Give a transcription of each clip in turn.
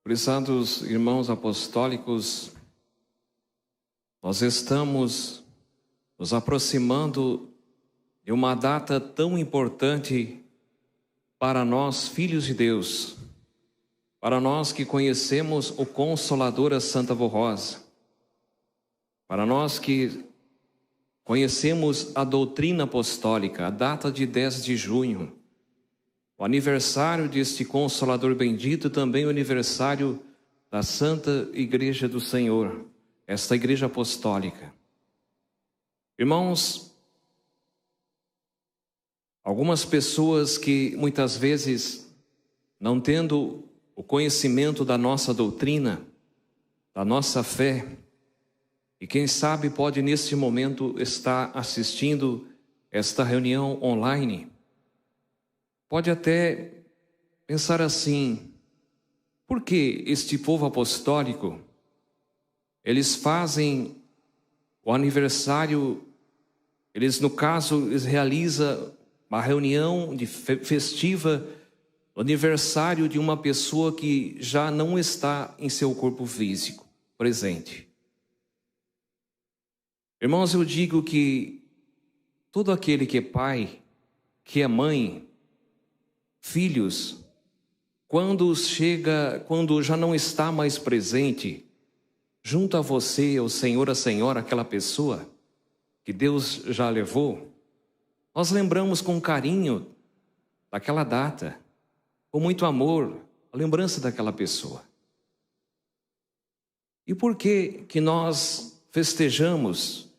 Prezados irmãos apostólicos, nós estamos nos aproximando de uma data tão importante para nós, filhos de Deus, para nós que conhecemos o Consolador, a Santa Vô Rosa, para nós que conhecemos a doutrina apostólica, a data de 10 de junho, o aniversário deste Consolador bendito, também o aniversário da Santa Igreja do Senhor, esta Igreja Apostólica. Irmãos, algumas pessoas que muitas vezes, não tendo o conhecimento da nossa doutrina, da nossa fé, e quem sabe pode neste momento estar assistindo esta reunião online, pode até pensar assim: por que este povo apostólico, eles fazem o aniversário, eles realizam uma reunião festiva, o aniversário de uma pessoa que já não está em seu corpo físico presente? Irmãos, eu digo que todo aquele que é pai, que é mãe, filhos, quando já não está mais presente, junto a você, o Senhor, a Senhora, aquela pessoa que Deus já levou, nós lembramos com carinho daquela data, com muito amor, a lembrança daquela pessoa. E por que nós festejamos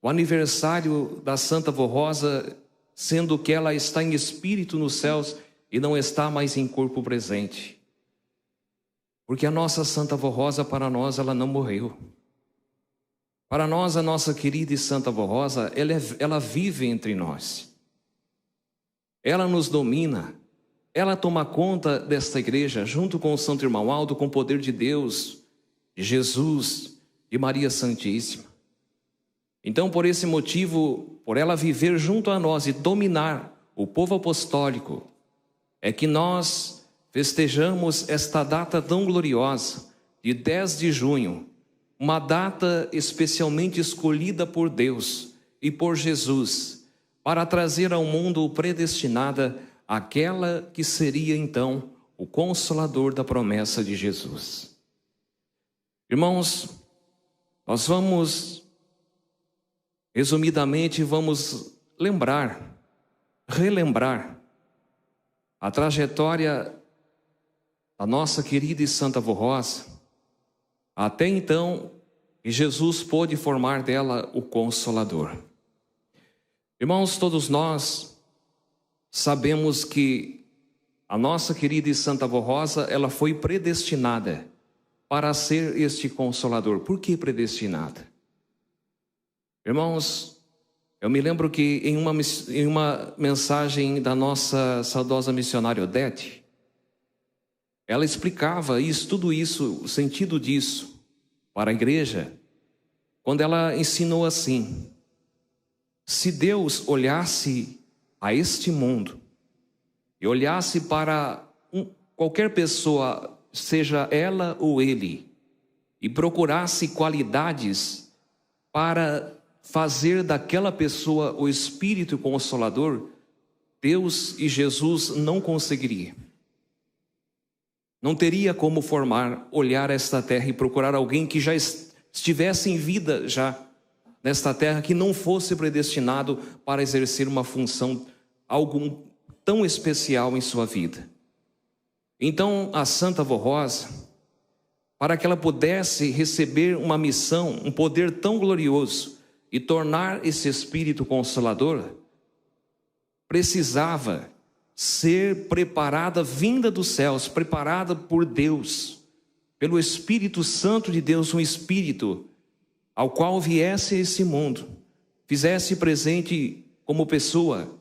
o aniversário da Santa Vô Rosa, sendo que ela está em espírito nos céus e não está mais em corpo presente? Porque a nossa Santa Vô Rosa, para nós, ela não morreu. Para nós, a nossa querida e Santa Vô Rosa, ela vive entre nós. Ela nos domina. Ela toma conta desta igreja, junto com o Santo Irmão Aldo, com o poder de Deus, de Jesus e Maria Santíssima. Então, por esse motivo, por ela viver junto a nós e dominar o povo apostólico, é que nós festejamos esta data tão gloriosa, de 10 de junho, uma data especialmente escolhida por Deus e por Jesus, para trazer ao mundo predestinada aquela que seria então o Consolador da promessa de Jesus. Irmãos, nós resumidamente, vamos relembrar a trajetória da nossa querida e Santa Vô Rosa, até então que Jesus pôde formar dela o Consolador. Irmãos, todos nós sabemos que a nossa querida e Santa Vô Rosa, ela foi predestinada para ser este Consolador. Por que predestinada? Irmãos, eu me lembro que em uma mensagem da nossa saudosa missionária Odete, ela explicava tudo isso, o sentido disso para a igreja, quando ela ensinou assim: se Deus olhasse a este mundo e olhasse para qualquer pessoa, seja ela ou ele, e procurasse qualidades para fazer daquela pessoa o Espírito Consolador, Deus e Jesus não conseguiria. Não teria como olhar esta terra e procurar alguém que já estivesse em vida já nesta terra, que não fosse predestinado para exercer uma função, algo tão especial em sua vida. Então, a Santa Vô Rosa, para que ela pudesse receber uma missão, um poder tão glorioso, e tornar esse Espírito Consolador, precisava ser preparada, vinda dos céus, preparada por Deus, pelo Espírito Santo de Deus, um Espírito ao qual viesse a esse mundo, fizesse presente como pessoa,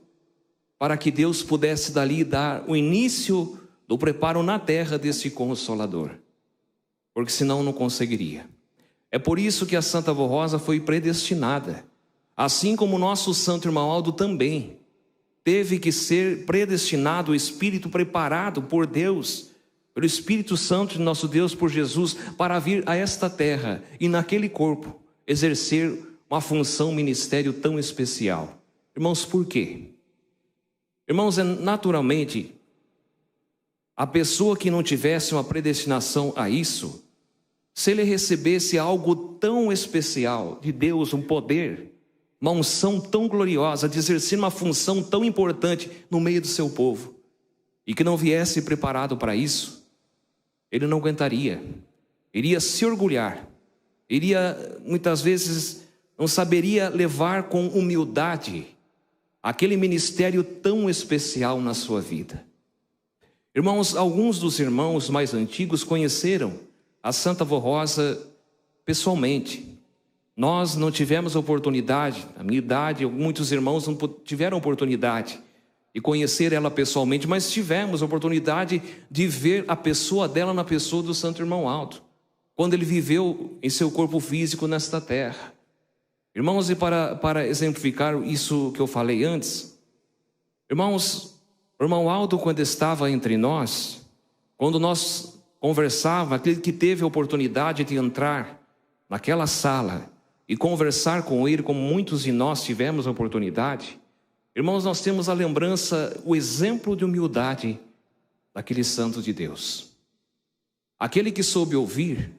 para que Deus pudesse dali dar o início do preparo na terra desse Consolador, porque senão não conseguiria. É por isso que a Santa Vô Rosa foi predestinada, assim como o nosso Santo Irmão Aldo também teve que ser predestinado, o Espírito preparado por Deus, pelo Espírito Santo de nosso Deus, por Jesus, para vir a esta terra e naquele corpo exercer uma função, ministério tão especial. Irmãos, por quê? Irmãos, naturalmente, a pessoa que não tivesse uma predestinação a isso, se ele recebesse algo tão especial de Deus, um poder, uma unção tão gloriosa, de exercer uma função tão importante no meio do seu povo, e que não viesse preparado para isso, ele não aguentaria, iria se orgulhar, iria muitas vezes não saberia levar com humildade aquele ministério tão especial na sua vida. Irmãos, alguns dos irmãos mais antigos conheceram a Santa Vó Rosa pessoalmente. Nós não tivemos oportunidade, na minha idade, muitos irmãos não tiveram oportunidade de conhecer ela pessoalmente, mas tivemos a oportunidade de ver a pessoa dela na pessoa do Santo Irmão Aldo, quando ele viveu em seu corpo físico nesta terra. Irmãos, e para exemplificar isso que eu falei antes, irmãos, o irmão Aldo, quando estava entre nós, quando nós conversávamos, aquele que teve a oportunidade de entrar naquela sala e conversar com ele, como muitos de nós tivemos a oportunidade, irmãos, nós temos a lembrança, o exemplo de humildade daquele santo de Deus. Aquele que soube ouvir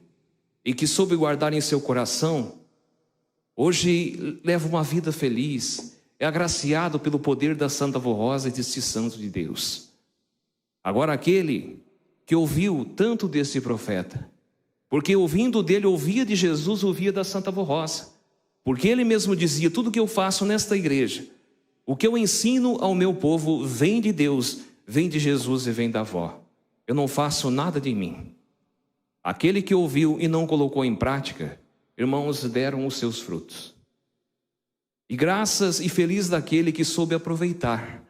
e que soube guardar em seu coração, hoje leva uma vida feliz, é agraciado pelo poder da Santa Vó Rosa e deste santo de Deus. Agora aquele que ouviu tanto desse profeta, porque ouvindo dele, ouvia de Jesus, ouvia da Santa Vó Rosa, porque ele mesmo dizia, tudo que eu faço nesta igreja, o que eu ensino ao meu povo vem de Deus, vem de Jesus e vem da avó. Eu não faço nada de mim. Aquele que ouviu e não colocou em prática, irmãos, deram os seus frutos. E graças e feliz daquele que soube aproveitar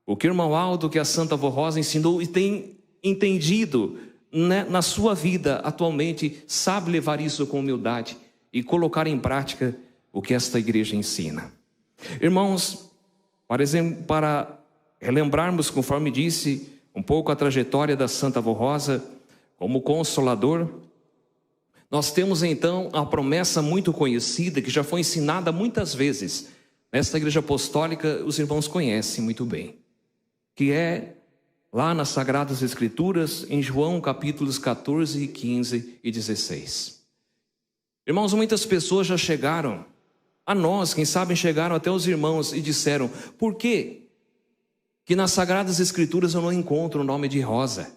o que o irmão Aldo, que a Santa Vó Rosa ensinou e tem entendido, né, na sua vida atualmente, sabe levar isso com humildade e colocar em prática o que esta igreja ensina. Irmãos, para relembrarmos, conforme disse, um pouco a trajetória da Santa Vó Rosa como consolador, nós temos então a promessa muito conhecida, que já foi ensinada muitas vezes nesta igreja apostólica, os irmãos conhecem muito bem, que é lá nas Sagradas Escrituras, em João capítulos 14, 15 e 16. Irmãos, muitas pessoas já chegaram a nós, quem sabe chegaram até os irmãos e disseram, por que nas Sagradas Escrituras eu não encontro o nome de Rosa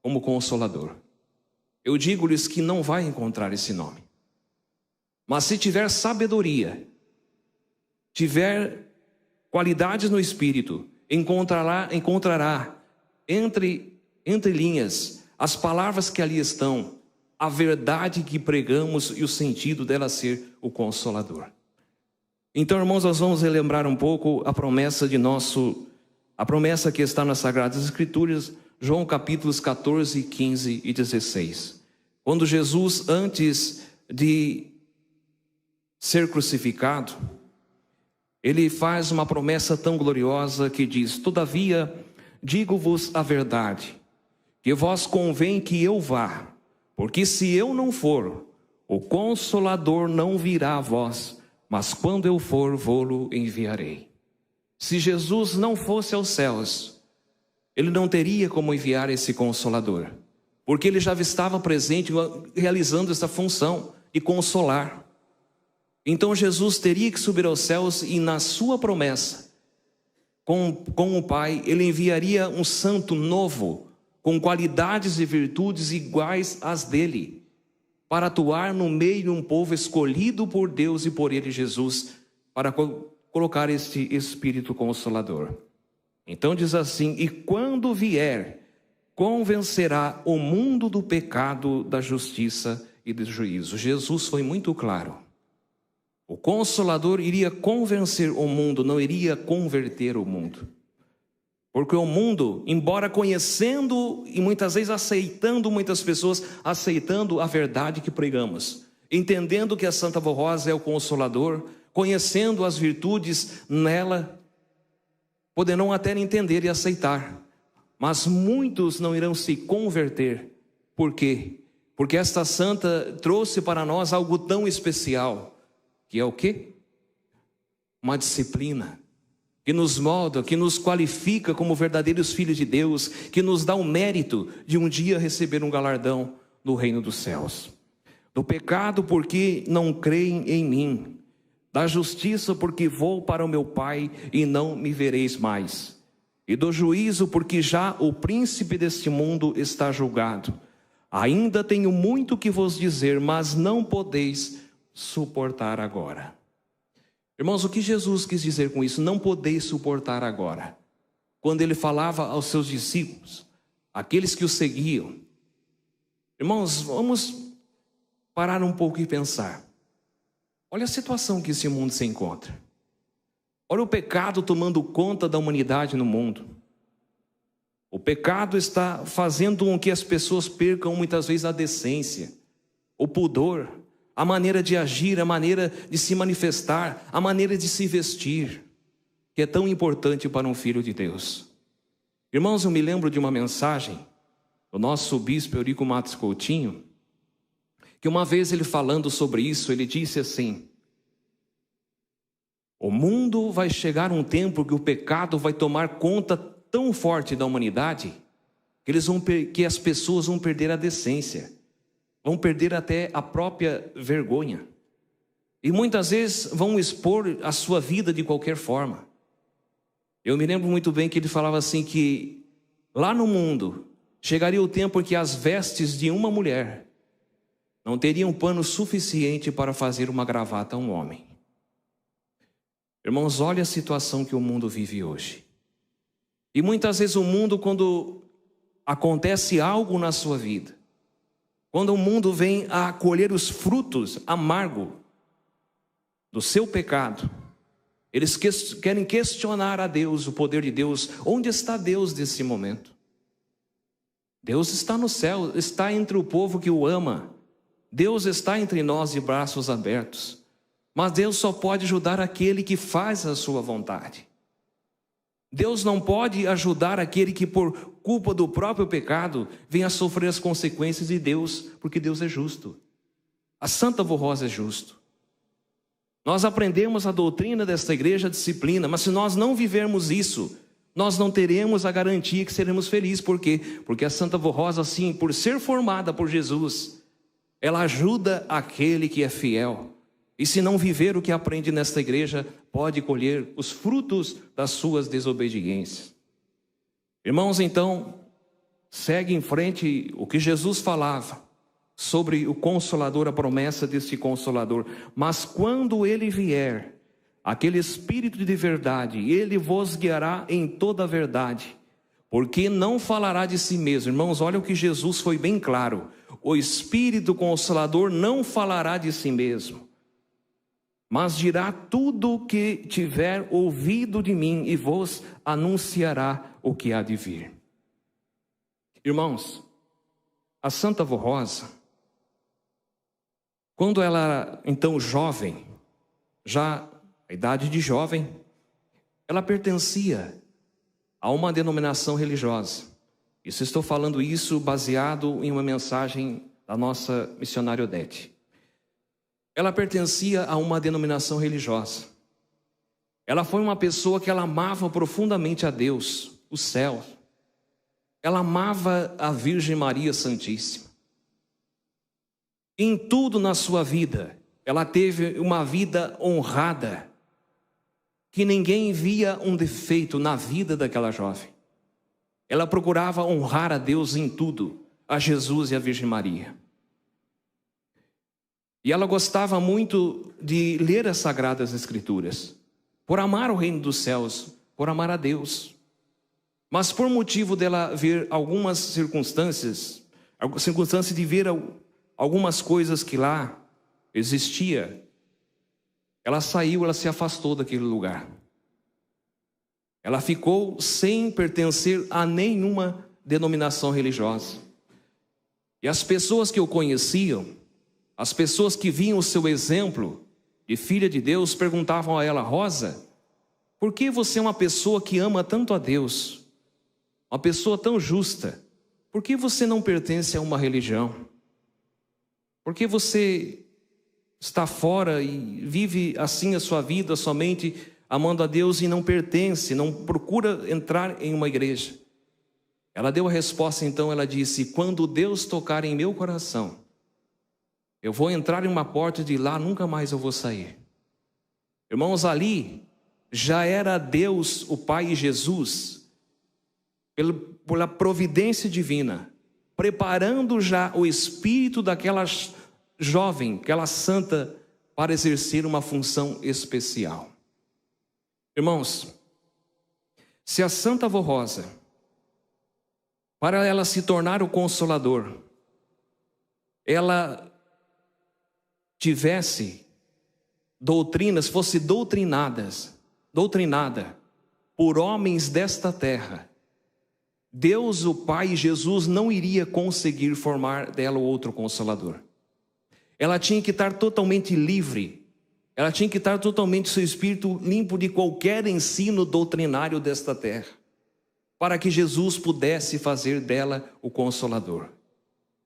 como consolador? Eu digo-lhes que não vai encontrar esse nome. Mas se tiver sabedoria, tiver qualidades no Espírito, encontrará entre linhas as palavras que ali estão, a verdade que pregamos e o sentido dela ser o Consolador. Então, irmãos, nós vamos relembrar um pouco a promessa que está nas Sagradas Escrituras, João capítulos 14, 15 e 16. Quando Jesus, antes de ser crucificado, ele faz uma promessa tão gloriosa que diz, todavia, digo-vos a verdade, que vós convém que eu vá, porque se eu não for, o Consolador não virá a vós, mas quando eu for, vô-lo enviarei. Se Jesus não fosse aos céus, ele não teria como enviar esse Consolador, porque ele já estava presente realizando essa função de consolar. Então Jesus teria que subir aos céus e na sua promessa, com o Pai, ele enviaria um santo novo, com qualidades e virtudes iguais às dele, para atuar no meio de um povo escolhido por Deus e por ele, Jesus, para colocar este Espírito Consolador. Então diz assim, e quando vier, convencerá o mundo do pecado, da justiça e do juízo. Jesus foi muito claro. O Consolador iria convencer o mundo, não iria converter o mundo. Porque o mundo, embora conhecendo e muitas vezes aceitando, muitas pessoas aceitando a verdade que pregamos, entendendo que a Santa Vó Rosa é o Consolador, conhecendo as virtudes nela, poderão até entender e aceitar. mas muitos não irão se converter. Por quê? Porque esta santa trouxe para nós algo tão especial, que é o quê? Uma disciplina, que nos molda, que nos qualifica como verdadeiros filhos de Deus, que nos dá o mérito de um dia receber um galardão no reino dos céus. Do pecado, porque não creem em mim. Da justiça, porque vou para o meu Pai e não me vereis mais. E do juízo, porque já o príncipe deste mundo está julgado. Ainda tenho muito que vos dizer, mas não podeis suportar agora. Irmãos, o que Jesus quis dizer com isso? Não podeis suportar agora. Quando ele falava aos seus discípulos, aqueles que o seguiam. Irmãos, vamos parar um pouco e pensar. Olha a situação que esse mundo se encontra. Olha o pecado tomando conta da humanidade no mundo. O pecado está fazendo com que as pessoas percam muitas vezes a decência, o pudor, a maneira de agir, a maneira de se manifestar, a maneira de se vestir, que é tão importante para um filho de Deus. Irmãos, eu me lembro de uma mensagem do nosso bispo Eurico Matos Coutinho, que uma vez ele falando sobre isso, ele disse assim: o mundo vai chegar um tempo que o pecado vai tomar conta tão forte da humanidade, que as pessoas vão perder a decência, vão perder até a própria vergonha, e muitas vezes vão expor a sua vida de qualquer forma. Eu me lembro muito bem que ele falava assim, que lá no mundo chegaria o tempo em que as vestes de uma mulher não teriam pano suficiente para fazer uma gravata a um homem. Irmãos, olha a situação que o mundo vive hoje. E muitas vezes o mundo, quando acontece algo na sua vida, quando o mundo vem a colher os frutos amargos do seu pecado, eles querem questionar a Deus, o poder de Deus. Onde está Deus nesse momento? Deus está no céu, está entre o povo que o ama. Deus está entre nós de braços abertos. Mas Deus só pode ajudar aquele que faz a sua vontade. Deus não pode ajudar aquele que por culpa do próprio pecado vem a sofrer as consequências de Deus, porque Deus é justo. A Santa Rosa é justo. Nós aprendemos a doutrina desta igreja, a disciplina, mas se nós não vivermos isso, nós não teremos a garantia que seremos felizes. Por quê? Porque a Santa Rosa, assim, por ser formada por Jesus, ela ajuda aquele que é fiel. E se não viver o que aprende nesta igreja, pode colher os frutos das suas desobediências. Irmãos, então, segue em frente o que Jesus falava sobre o Consolador, a promessa desse Consolador. Mas quando ele vier, aquele Espírito de verdade, ele vos guiará em toda a verdade, porque não falará de si mesmo. Irmãos, olha o que Jesus foi bem claro. O Espírito Consolador não falará de si mesmo, mas dirá tudo o que tiver ouvido de mim e vos anunciará o que há de vir. Irmãos, a Santa Rosa, quando ela era então jovem, já a idade de jovem, ela pertencia a uma denominação religiosa. Isso, estou falando isso baseado em uma mensagem da nossa missionária Odete. Ela pertencia a uma denominação religiosa. Ela foi uma pessoa que ela amava profundamente a Deus, o céu. Ela amava a Virgem Maria Santíssima. Em tudo na sua vida, ela teve uma vida honrada, que ninguém via um defeito na vida daquela jovem. Ela procurava honrar a Deus em tudo, a Jesus e a Virgem Maria. E ela gostava muito de ler as Sagradas Escrituras, por amar o reino dos céus, por amar a Deus. Mas por motivo dela ver algumas circunstâncias de ver algumas coisas que lá existia, ela saiu, ela se afastou daquele lugar. Ela ficou sem pertencer a nenhuma denominação religiosa. E as pessoas que o conheciam, as pessoas que viam o seu exemplo de filha de Deus, perguntavam a ela: Rosa, por que você é uma pessoa que ama tanto a Deus? uma pessoa tão justa, por que você não pertence a uma religião? Por que você está fora e vive assim a sua vida somente amando a Deus e não pertence, não procura entrar em uma igreja? Ela deu a resposta então, ela disse: quando Deus tocar em meu coração, eu vou entrar em uma porta de lá, nunca mais eu vou sair. Irmãos, ali já era Deus, o Pai e Jesus, pela providência divina, preparando já o espírito daquela jovem, aquela santa, para exercer uma função especial. Irmãos, se a Santa Avó Rosa, para ela se tornar o Consolador, ela tivesse doutrinas, fosse doutrinada por homens desta terra, Deus, o Pai e Jesus não iria conseguir formar dela o outro Consolador. Ela tinha que estar totalmente livre, ela tinha que estar totalmente seu espírito limpo de qualquer ensino doutrinário desta terra, para que Jesus pudesse fazer dela o Consolador.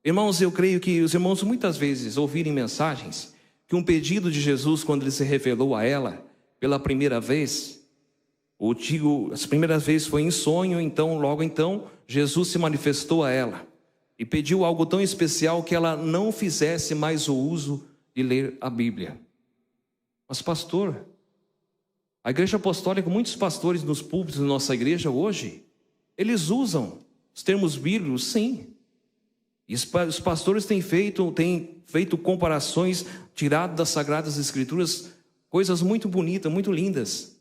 Irmãos, eu creio que os irmãos muitas vezes ouvirem mensagens que um pedido de Jesus, quando ele se revelou a ela pela primeira vez, as primeiras vezes foi em sonho, logo então, Jesus se manifestou a ela e pediu algo tão especial que ela não fizesse mais o uso de ler a Bíblia. Mas pastor, a igreja apostólica, muitos pastores nos púlpitos da nossa igreja hoje, eles usam os termos bíblicos, sim. E os pastores têm feito comparações tiradas das Sagradas Escrituras, coisas muito bonitas, muito lindas.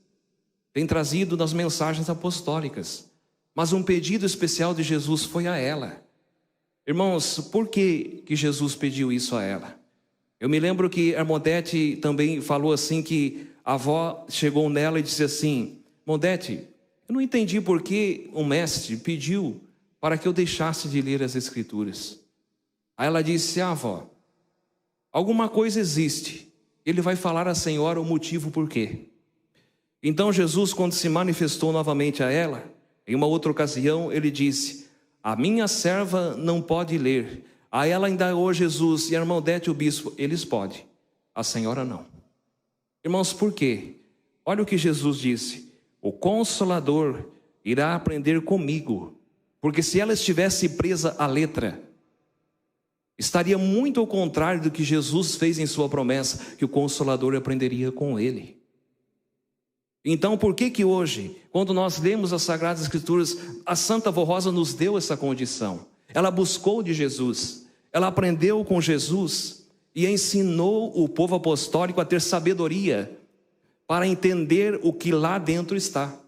Tem trazido nas mensagens apostólicas. Mas um pedido especial de Jesus foi a ela. Irmãos, por que Jesus pediu isso a ela? Eu me lembro que Hermodete também falou assim, que a avó chegou nela e disse assim: Modete, eu não entendi por que o mestre pediu para que eu deixasse de ler as Escrituras. Aí ela disse: avó, alguma coisa existe, ele vai falar à senhora o motivo por quê. Então Jesus, quando se manifestou novamente a ela, em uma outra ocasião, ele disse: a minha serva não pode ler. Aí ela indagou Jesus: e a irmã Odete e o bispo, eles podem, a senhora não. Irmãos, por quê? Olha o que Jesus disse: o Consolador irá aprender comigo, porque se ela estivesse presa à letra, estaria muito ao contrário do que Jesus fez em sua promessa, que o Consolador aprenderia com ele. Então, por que hoje, quando nós lemos as Sagradas Escrituras, a Santa Avó Rosa nos deu essa condição? Ela buscou de Jesus, ela aprendeu com Jesus e ensinou o povo apostólico a ter sabedoria para entender o que lá dentro está.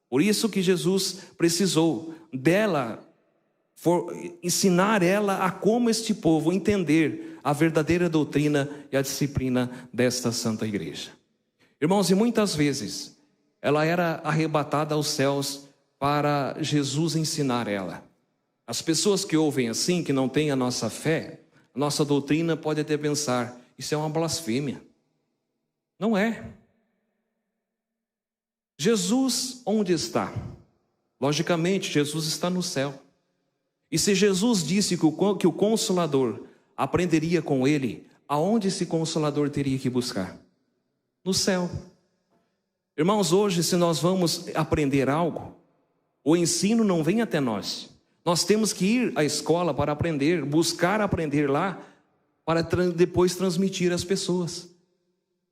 Por isso que Jesus precisou dela, ensinar ela a como este povo entender a verdadeira doutrina e a disciplina desta Santa Igreja. Irmãos, e muitas vezes ela era arrebatada aos céus para Jesus ensinar ela. As pessoas que ouvem assim, que não têm a nossa fé, a nossa doutrina, pode até pensar: isso é uma blasfêmia. Não é. Jesus onde está? Logicamente, Jesus está no céu. E se Jesus disse que o Consolador aprenderia com ele, aonde esse Consolador teria que buscar? No céu. Irmãos, hoje, se nós vamos aprender algo, o ensino não vem até nós. Nós temos que ir à escola para aprender, buscar aprender lá, para depois transmitir às pessoas.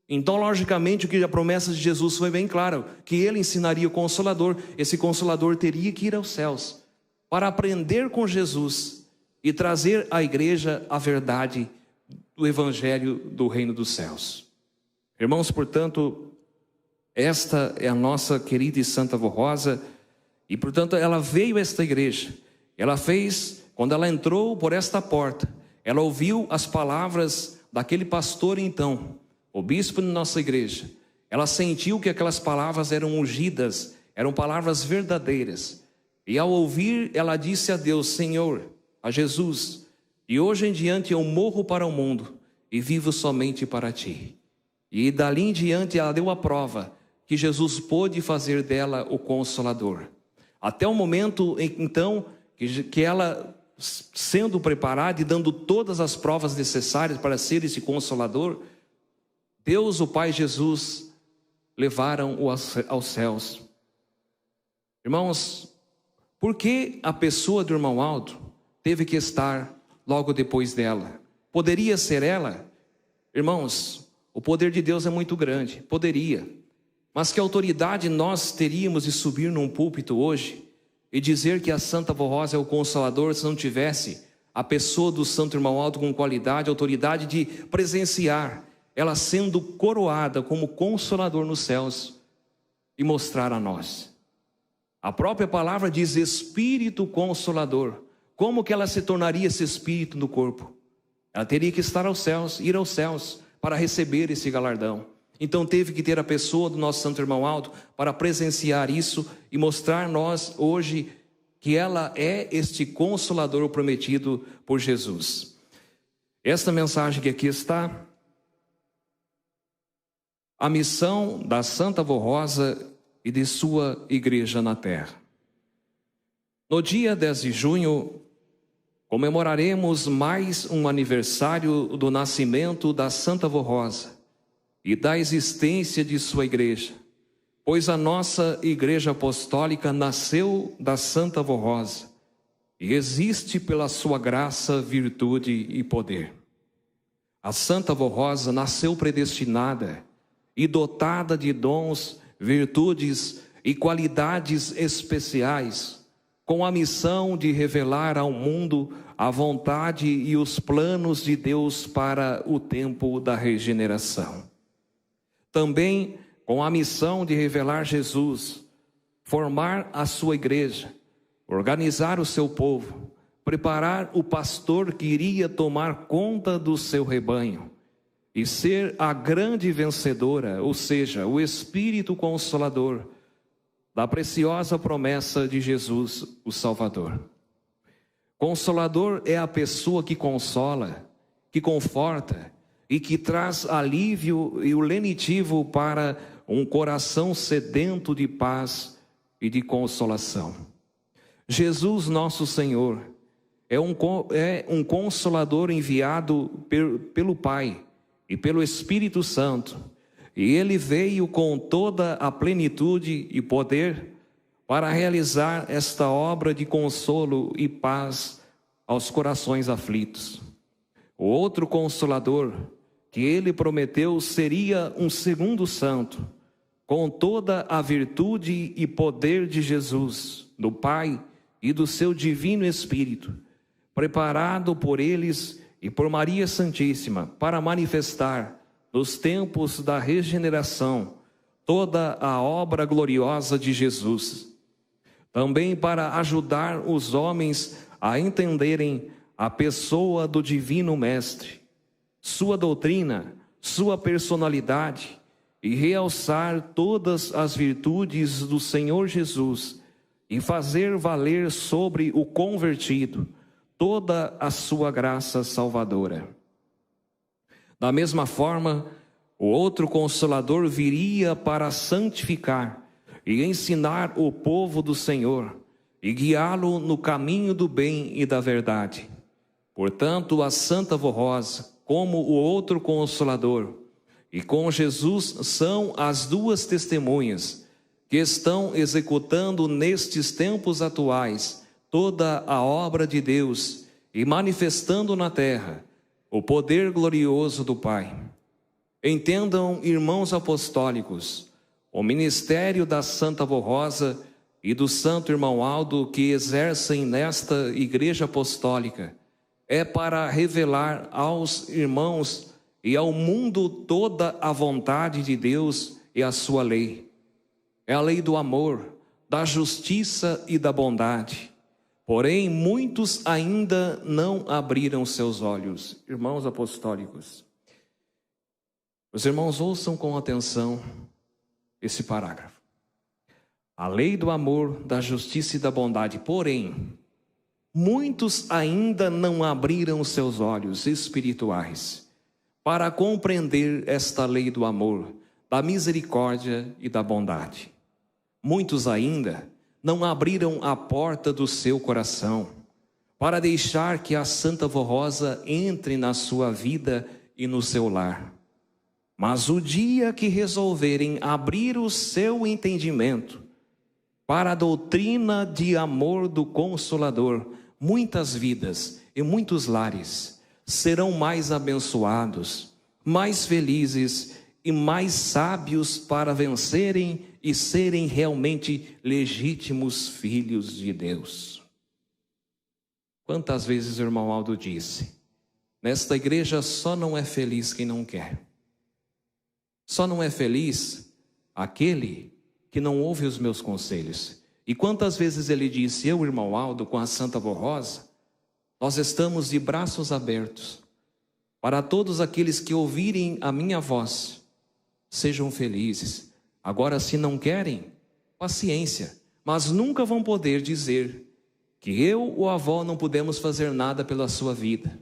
Então, logicamente, o que a promessa de Jesus foi bem claro, que ele ensinaria o Consolador. Esse Consolador teria que ir aos céus para aprender com Jesus e trazer à igreja a verdade do Evangelho do Reino dos Céus. Irmãos, portanto, esta é a nossa querida e Santa Avó Rosa, e portanto ela veio a esta igreja. Ela fez, quando ela entrou por esta porta, ela ouviu as palavras daquele pastor então, o bispo de nossa igreja. Ela sentiu que aquelas palavras eram ungidas, eram palavras verdadeiras. E ao ouvir, ela disse a Deus: Senhor, a Jesus, de hoje em diante eu morro para o mundo e vivo somente para Ti. E dali em diante ela deu a prova que Jesus pôde fazer dela o Consolador. Até o momento, então, que ela, sendo preparada e dando todas as provas necessárias para ser esse Consolador, Deus, o Pai Jesus, levaram-o aos céus. Irmãos, por que a pessoa do irmão Aldo teve que estar logo depois dela? Poderia ser ela? Irmãos, o poder de Deus é muito grande, poderia. Mas que autoridade nós teríamos de subir num púlpito hoje e dizer que a Santa Avó Rosa é o Consolador se não tivesse a pessoa do Santo Irmão Aldo com qualidade, autoridade de presenciar ela sendo coroada como Consolador nos céus e mostrar a nós? A própria palavra diz Espírito Consolador. Como que ela se tornaria esse Espírito no corpo? Ela teria que estar aos céus, ir aos céus para receber esse galardão. Então teve que ter a pessoa do nosso Santo Irmão Aldo para presenciar isso e mostrar nós hoje que ela é este Consolador prometido por Jesus. Esta mensagem que aqui está, a missão da Santa Avó Rosa e de sua igreja na terra. No dia 10 de junho, comemoraremos mais um aniversário do nascimento da Santa Avó Rosa e da existência de sua igreja, pois a nossa igreja apostólica nasceu da Santa Avó Rosa e existe pela sua graça, virtude e poder. A Santa Avó Rosa nasceu predestinada e dotada de dons, virtudes e qualidades especiais, com a missão de revelar ao mundo a vontade e os planos de Deus para o tempo da regeneração. Também com a missão de revelar Jesus, formar a sua igreja, organizar o seu povo, preparar o pastor que iria tomar conta do seu rebanho e ser a grande vencedora, ou seja, o Espírito Consolador da preciosa promessa de Jesus, o Salvador. Consolador é a pessoa que consola, que conforta e que traz alívio e o lenitivo para um coração sedento de paz e de consolação. Jesus, nosso Senhor, é um consolador enviado pelo Pai e pelo Espírito Santo, e ele veio com toda a plenitude e poder para realizar esta obra de consolo e paz aos corações aflitos. O outro Consolador que ele prometeu seria um segundo santo, com toda a virtude e poder de Jesus, do Pai e do seu divino Espírito, preparado por eles e por Maria Santíssima para manifestar nos tempos da regeneração toda a obra gloriosa de Jesus. Também para ajudar os homens a entenderem a pessoa do Divino Mestre, sua doutrina, sua personalidade e realçar todas as virtudes do Senhor Jesus e fazer valer sobre o convertido toda a sua graça salvadora. Da mesma forma, o outro Consolador viria para santificar e ensinar o povo do Senhor e guiá-lo no caminho do bem e da verdade. Portanto, a Santa Avó Rosa, como o outro Consolador, e com Jesus são as duas testemunhas que estão executando nestes tempos atuais toda a obra de Deus e manifestando na terra o poder glorioso do Pai. Entendam, irmãos apostólicos, o ministério da Santa Avó Rosa e do Santo Irmão Aldo que exercem nesta igreja apostólica é para revelar aos irmãos e ao mundo toda a vontade de Deus e a sua lei. É a lei do amor, da justiça e da bondade. Porém, muitos ainda não abriram seus olhos. Irmãos apostólicos, os irmãos ouçam com atenção esse parágrafo. A lei do amor, da justiça e da bondade. Porém, muitos ainda não abriram seus olhos espirituais para compreender esta lei do amor, da misericórdia e da bondade. Muitos ainda não abriram a porta do seu coração para deixar que a Santa Vó Rosa entre na sua vida e no seu lar. Mas o dia que resolverem abrir o seu entendimento para a doutrina de amor do Consolador, muitas vidas e muitos lares serão mais abençoados, mais felizes e mais sábios para vencerem e serem realmente legítimos filhos de Deus. Quantas vezes o irmão Aldo disse: nesta igreja só não é feliz quem não quer. Só não é feliz aquele que não ouve os meus conselhos. E quantas vezes ele disse: eu, irmão Aldo, com a Santa Vó Rosa, nós estamos de braços abertos para todos aqueles que ouvirem a minha voz, sejam felizes. Agora, se não querem, paciência, mas nunca vão poder dizer que eu ou a avó não pudemos fazer nada pela sua vida,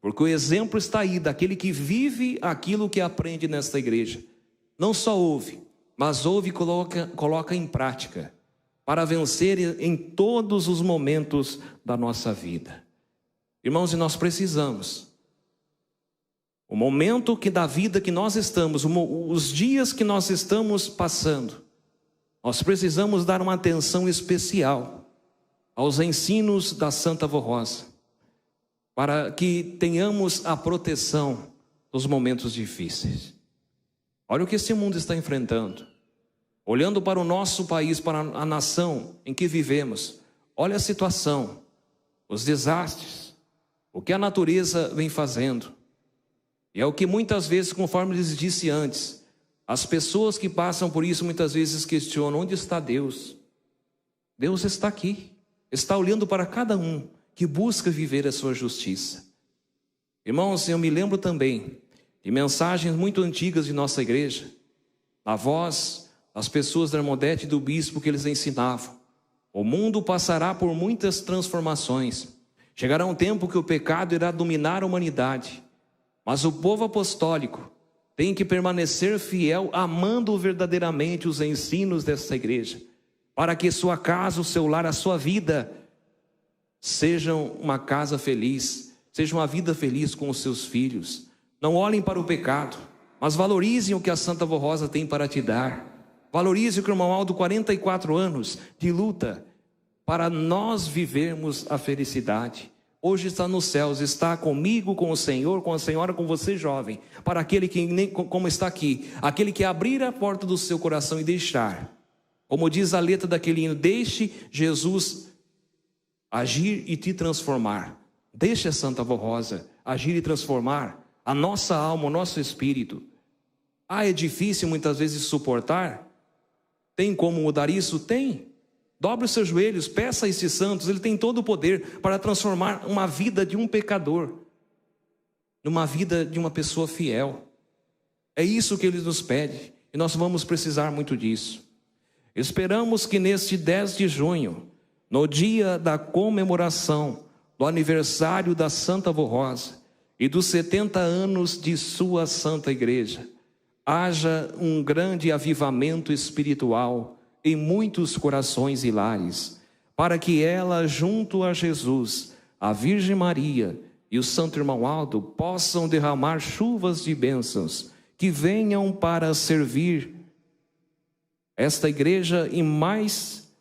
porque o exemplo está aí daquele que vive aquilo que aprende nesta igreja. Não só ouve, mas ouve e coloca em prática, para vencer em todos os momentos da nossa vida. Irmãos, e nós precisamos, o momento da vida que nós estamos, os dias que nós estamos passando, nós precisamos dar uma atenção especial aos ensinos da Santa Vó Rosa, para que tenhamos a proteção dos momentos difíceis. Olha o que esse mundo está enfrentando. Olhando para o nosso país, para a nação em que vivemos, olha a situação, os desastres, o que a natureza vem fazendo. E é o que muitas vezes, conforme lhes disse antes, as pessoas que passam por isso muitas vezes questionam: onde está Deus? Deus está aqui, está olhando para cada um que busca viver a sua justiça. Irmãos, eu me lembro também de mensagens muito antigas de nossa igreja, na voz das pessoas da Irmandade e do bispo, que eles ensinavam: o mundo passará por muitas transformações, chegará um tempo que o pecado irá dominar a humanidade, mas o povo apostólico tem que permanecer fiel, amando verdadeiramente os ensinos dessa igreja, para que sua casa, o seu lar, a sua vida sejam uma casa feliz, seja uma vida feliz com os seus filhos. Não olhem para o pecado, mas valorizem o que a Santa Vó Rosa tem para te dar. Valorize o que o irmão Aldo, 44 anos de luta, para nós vivermos a felicidade. Hoje está nos céus, está comigo, com o Senhor, com a Senhora, com você jovem. Para aquele que, nem como está aqui, aquele que abrir a porta do seu coração e deixar, como diz a letra daquele hino, deixe Jesus agir e te transformar. Deixe a Santa Vó Rosa agir e transformar a nossa alma, o nosso espírito. É difícil muitas vezes suportar? Tem como mudar isso? Tem. Dobre os seus joelhos, peça a esses santos, ele tem todo o poder para transformar uma vida de um pecador numa vida de uma pessoa fiel. É isso que ele nos pede, e nós vamos precisar muito disso. Esperamos que neste 10 de junho, no dia da comemoração do aniversário da Santa Vó Rosa e dos 70 anos de sua Santa Igreja, haja um grande avivamento espiritual em muitos corações e lares, para que ela, junto a Jesus, a Virgem Maria e o Santo Irmão Aldo, possam derramar chuvas de bênçãos que venham para servir esta igreja em mais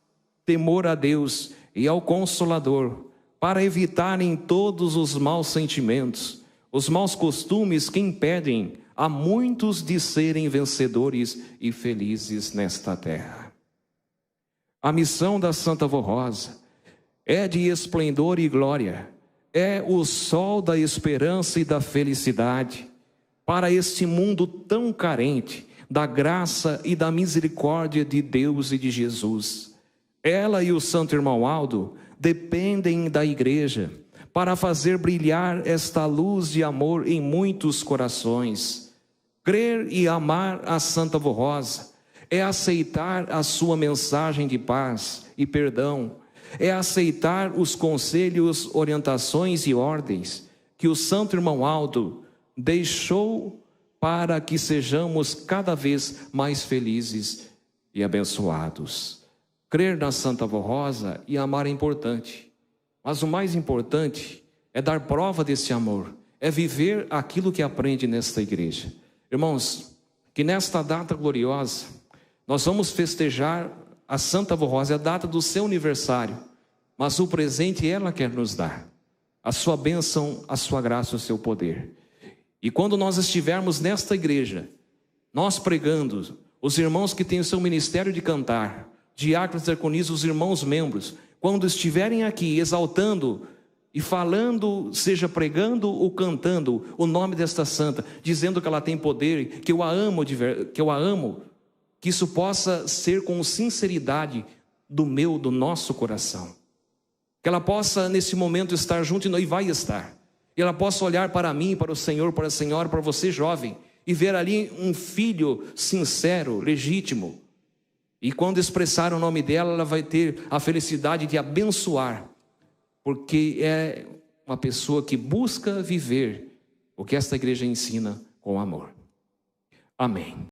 temor a Deus e ao Consolador, para evitarem todos os maus sentimentos, os maus costumes que impedem a muitos de serem vencedores e felizes nesta terra. A missão da Santa Vó Rosa é de esplendor e glória, é o sol da esperança e da felicidade para este mundo tão carente da graça e da misericórdia de Deus e de Jesus. Ela e o Santo Irmão Aldo dependem da igreja para fazer brilhar esta luz de amor em muitos corações. Crer e amar a Santa Vó Rosa é aceitar a sua mensagem de paz e perdão, é aceitar os conselhos, orientações e ordens que o Santo Irmão Aldo deixou para que sejamos cada vez mais felizes e abençoados. Crer na Santa Avó Rosa e amar é importante, mas o mais importante é dar prova desse amor, é viver aquilo que aprende nesta igreja. Irmãos, que nesta data gloriosa, nós vamos festejar a Santa Avó Rosa, é a data do seu aniversário, mas o presente ela quer nos dar, a sua bênção, a sua graça, o seu poder. E quando nós estivermos nesta igreja, nós pregando, os irmãos que têm o seu ministério de cantar, diáconos, diaconisas, os irmãos membros, quando estiverem aqui exaltando e falando, seja pregando ou cantando o nome desta santa, dizendo que ela tem poder, que eu a amo, que isso possa ser com sinceridade do nosso coração. Que ela possa nesse momento estar junto e vai estar. E ela possa olhar para mim, para o Senhor, para a senhora, para você jovem, e ver ali um filho sincero, legítimo. E quando expressar o nome dela, ela vai ter a felicidade de abençoar, porque é uma pessoa que busca viver o que esta igreja ensina com amor. Amém.